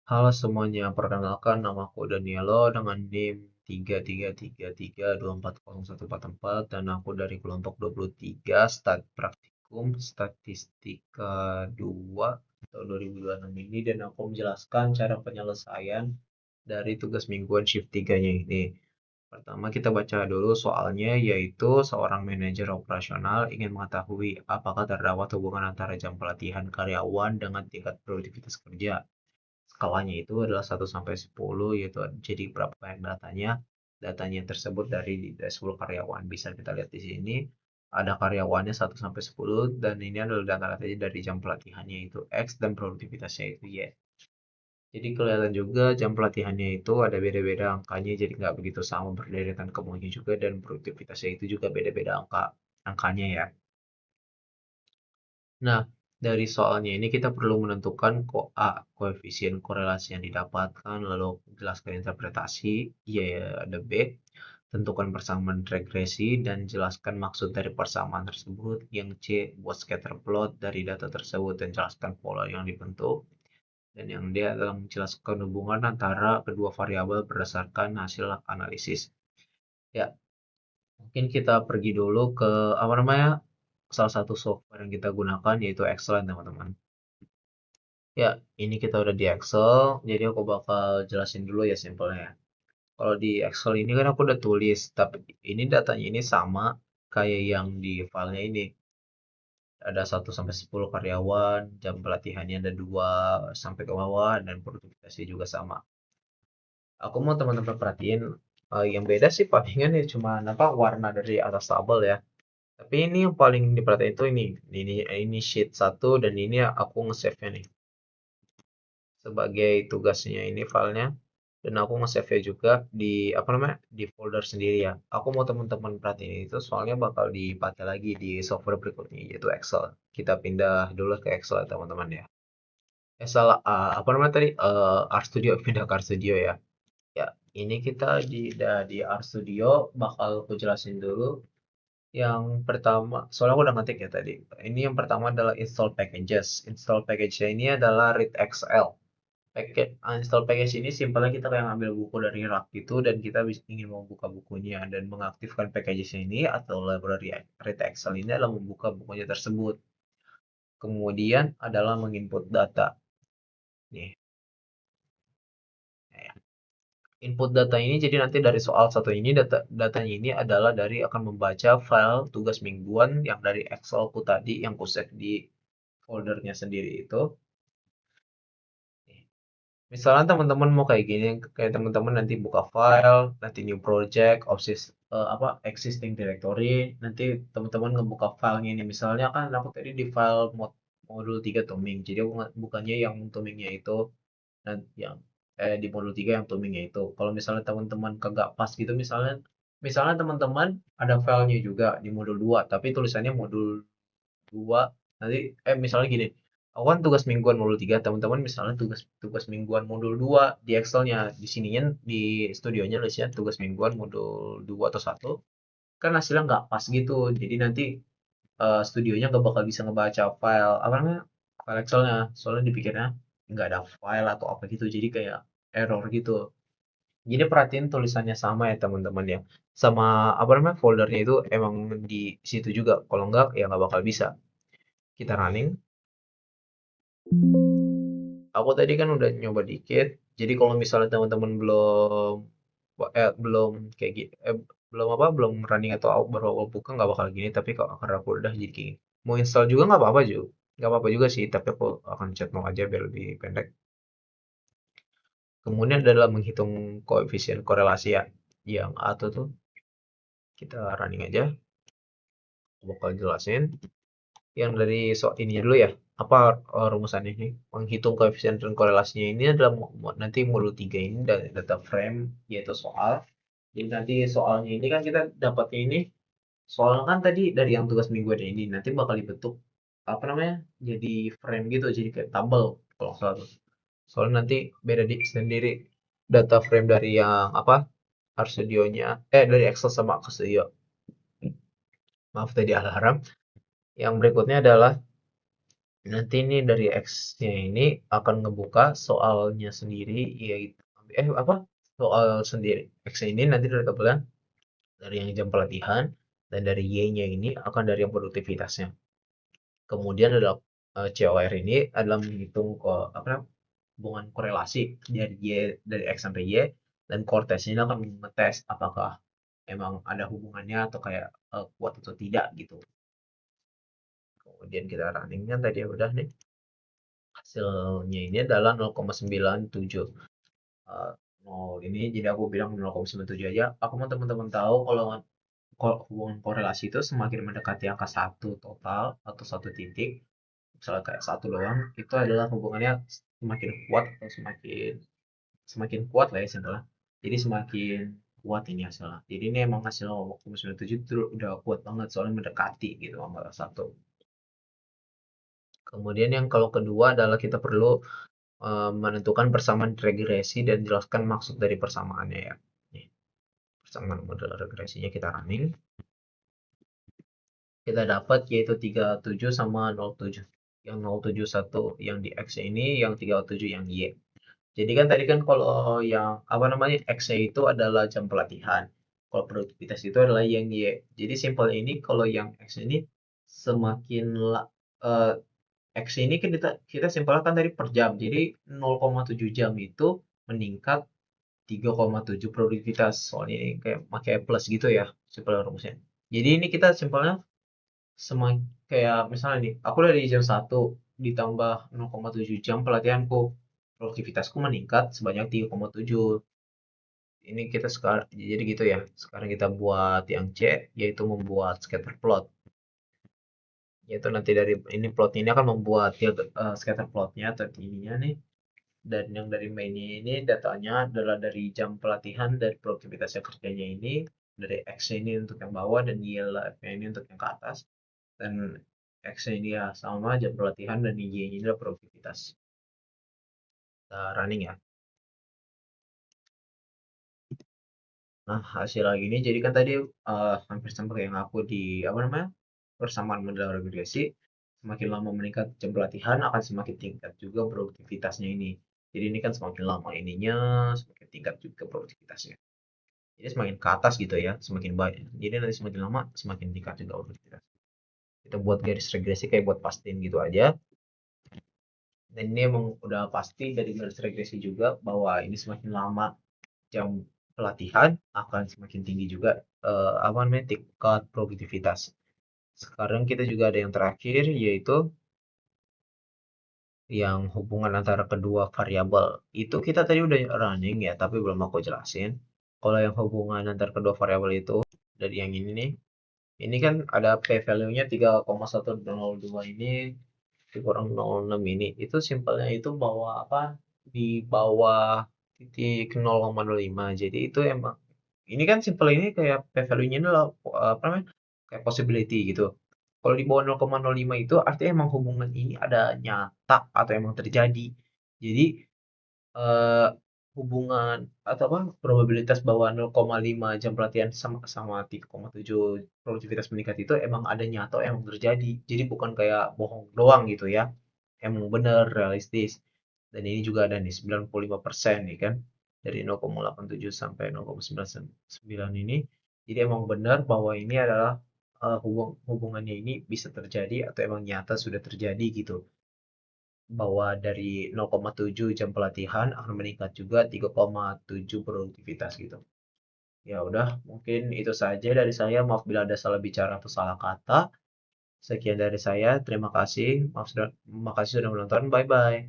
Halo semuanya, perkenalkan namaku Danielo dengan NIM 33333240144 dan aku dari kelompok 23 Praktikum Statistika 2 atau 2026 ini dan aku menjelaskan cara penyelesaian dari tugas mingguan shift 3-nya ini. Pertama kita baca dulu soalnya yaitu seorang manajer operasional ingin mengetahui apakah terdapat hubungan antara jam pelatihan karyawan dengan tingkat produktivitas kerja. Skalanya itu adalah 1 sampai 10 yaitu jadi berapa banyak datanya. Datanya tersebut dari 10 karyawan. Bisa kita lihat di sini ada karyawannya 1 sampai 10 dan ini adalah data-datanya dari jam pelatihannya itu X dan produktivitasnya itu Y. Jadi kelihatan juga jam pelatihannya itu ada beda-beda angkanya jadi nggak begitu sama berderet kemudian juga dan produktivitasnya itu juga beda-beda angkanya ya. Nah, dari soalnya ini kita perlu menentukan koefisien korelasi yang didapatkan, lalu jelaskan interpretasi, iya ya ada B, tentukan persamaan regresi, dan jelaskan maksud dari persamaan tersebut, yang C, buat scatter plot dari data tersebut, dan jelaskan pola yang dibentuk, dan yang D adalah menjelaskan hubungan antara kedua variabel berdasarkan hasil analisis. Ya, mungkin kita pergi dulu ke apa namanya salah satu software yang kita gunakan yaitu Excel teman-teman. Ya, ini kita udah di Excel, jadi aku bakal jelasin dulu ya simpelnya. Kalau di Excel ini kan aku udah tulis, tapi ini datanya ini sama kayak yang di filenya ini. Ada 1 sampai 10 karyawan, jam pelatihannya ada 2 sampai ke bawah, dan produktivitasnya juga sama. Aku mau teman-teman perhatiin, yang beda sih palingan ya cuma apa warna dari atas tabel ya. Tapi ini yang paling diperhatiin itu ini sheet 1 dan ini aku nge-save-nya nih sebagai tugasnya ini filenya dan aku nge-save juga di apa namanya di folder sendiri ya. Aku mau teman-teman perhatiin itu soalnya bakal dipakai lagi di software berikutnya yaitu Excel. Kita pindah dulu ke Excel ya teman-teman ya. Excel apa namanya tadi RStudio, pindah ke RStudio ya. Ya, ini kita di RStudio bakal aku jelasin dulu. Yang pertama, soalnya aku udah ngetik ya tadi. Ini yang pertama adalah install packages. Install package-nya ini adalah read XL. Uninstall package ini simpelnya kita kayak ngambil buku dari rak itu dan kita ingin membuka bukunya dan mengaktifkan package ini atau library read Excel ini adalah membuka bukunya tersebut. Kemudian adalah menginput data. Nih, ya. Input data ini jadi nanti dari soal satu ini datanya ini adalah dari akan membaca file tugas mingguan yang dari Excelku tadi yang ku save di foldernya sendiri itu. Misalnya teman-teman mau kayak gini, kayak teman-teman nanti buka file, nanti new project, apa existing directory, nanti teman-teman ngebuka filenya ini. Misalnya kan aku tadi di file modul 3 Toming, jadi aku bukannya yang Tomingnya itu, dan yang di modul 3 yang Tomingnya itu. Kalau misalnya teman-teman kagak pas gitu, misalnya misalnya teman-teman ada filenya juga di modul 2, tapi tulisannya modul 2 nanti misalnya gini aku kan tugas mingguan modul 3 teman-teman misalnya tugas tugas mingguan modul 2 di Excelnya di sininya di studionya tulisnya tugas mingguan modul 2 atau 1 kan hasilnya nggak pas gitu jadi nanti studionya nggak bakal bisa ngebaca file apa namanya file Excelnya soalnya dipikirnya nggak ada file atau apa gitu jadi kayak error gitu jadi perhatiin tulisannya sama ya teman-teman ya sama apa namanya foldernya itu emang di situ juga kalau nggak ya nggak bakal bisa kita running. Aku tadi kan udah nyoba dikit. Jadi kalau misalnya teman-teman belum kayak gitu, belum apa, belum running atau baru awal buka nggak bakal gini. Tapi kalau karena aku udah jadi gini. Mau install juga nggak apa-apa juga. Nggak apa-apa juga sih. Tapi aku akan chat mau aja biar lebih pendek. Kemudian adalah menghitung koefisien korelasi ya. Yang atau tuh kita running aja. Aku bakal jelasin. Yang dari ini dulu ya apa rumusannya ini menghitung koefisien dan korelasinya ini adalah nanti modul 3 ini data frame yaitu soal jadi nanti soalnya ini kan kita dapatnya ini soalnya kan tadi dari yang tugas mingguan ini nanti bakal dibentuk apa namanya jadi frame gitu jadi kayak tabel kalau nggak salah tuh. Soalnya nanti beda di sendiri data frame dari yang apa RStudionya dari Excel sama RStudio maaf tadi alarm yang berikutnya adalah Nanti ini dari X-nya ini akan ngebuka soalnya sendiri, yaitu apa? Soal sendiri. X-nya ini nanti dari tabelnya dari yang jam pelatihan dan dari Y-nya ini akan dari yang produktivitasnya. Kemudian adalah COR ini adalah menghitung apa hubungan korelasi dari Y dari X sampai Y dan core test ini akan mengetes apakah emang ada hubungannya atau kayak kuat atau tidak gitu. Kemudian kita running kan tadi udah nih. Hasilnya ini adalah 0,97. Eh, 0 ini jadi aku bilang 0,97 aja. Aku mau teman-teman tahu kalau hubungan korelasi itu semakin mendekati angka satu total atau satu titik, misalnya kayak satu doang, itu adalah hubungannya semakin kuat atau semakin semakin kuat lah ya simpelnya. Jadi semakin kuat ini hasilnya. Jadi ini emang hasil 0,97 itu udah kuat banget soalnya mendekati gitu sama satu. Kemudian yang kalau kedua adalah kita perlu menentukan persamaan regresi dan jelaskan maksud dari persamaannya ya. Nih, persamaan model regresinya kita running. Kita dapat yaitu 37 sama 07. Yang 071 yang di X ini, yang 37 yang Y. Jadi kan tadi kan kalau yang apa namanya X itu adalah jam pelatihan. Kalau produktivitas itu adalah yang Y. Jadi simpel ini kalau yang X ini semakin eh, X ini kan kita simpelkan tadi per jam. Jadi 0,7 jam itu meningkat 3,7 produktivitas. Soalnya ini kayak pakai plus gitu ya, simpel rumusnya. Jadi ini kita simpelnya semakin kayak misalnya nih, aku dari jam 1 ditambah 0,7 jam pelatihanku, produktivitasku meningkat sebanyak 3,7. Ini kita sekarang jadi gitu ya. Sekarang kita buat yang C, yaitu membuat scatter plot. Yaitu nanti dari ini plot ini akan membuat ya, scatter plotnya atau ininya nih. Dan yang dari mainnya ini datanya adalah dari jam pelatihan dan produktivitasnya kerjanya ini, dari X ini untuk yang bawah dan YLF-nya ini untuk yang ke atas. Dan X ini ya sama jam pelatihan dan Y ini adalah produktivitas. Kita running ya. Nah, hasil lagi ini jadi kan tadi hampir sama kayak yang aku di apa namanya? Persamaan model regresi. Semakin lama meningkat jam pelatihan akan semakin tingkat juga produktivitasnya ini. Jadi ini kan semakin lama ininya, semakin tingkat juga produktivitasnya. Jadi semakin ke atas gitu ya, semakin baik. Jadi nanti semakin lama semakin tingkat juga produktivitas. Kita buat garis regresi kayak buat pastiin gitu aja. Dan ini emang udah pasti dari garis regresi juga bahwa ini semakin lama jam pelatihan akan semakin tinggi juga apa namanya tingkat produktivitas. Sekarang kita juga ada yang terakhir yaitu yang hubungan antara kedua variabel. Itu kita tadi udah running ya, tapi belum aku jelasin. Kalau yang hubungan antara kedua variabel itu dari yang ini nih, ini kan ada p value-nya 3,102 ini dikurang 0,6 ini. Itu simpelnya itu bahwa apa di bawah titik 0,05. Jadi itu emang ini kan simple ini kayak p value-nya adalah apa namanya? Kayak possibility gitu. Kalau di bawah 0,05 itu artinya emang hubungan ini ada nyata atau emang terjadi. Jadi eh, hubungan atau apa probabilitas bahwa 0,5 jam pelatihan sama sama 3,7 produktivitas meningkat itu emang adanya atau emang terjadi. Jadi bukan kayak bohong doang gitu ya. Emang bener realistis. Dan ini juga ada nih 95% nih kan dari 0,87 sampai 0,99 ini. Jadi emang benar bahwa ini adalah hubungannya ini bisa terjadi atau emang nyata sudah terjadi gitu bahwa dari 0,7 jam pelatihan akan meningkat juga 3,7 produktivitas gitu. Ya udah, mungkin itu saja dari saya. Maaf bila ada salah bicara atau salah kata. Sekian dari saya. Terima kasih. Makasih sudah menonton. Bye bye.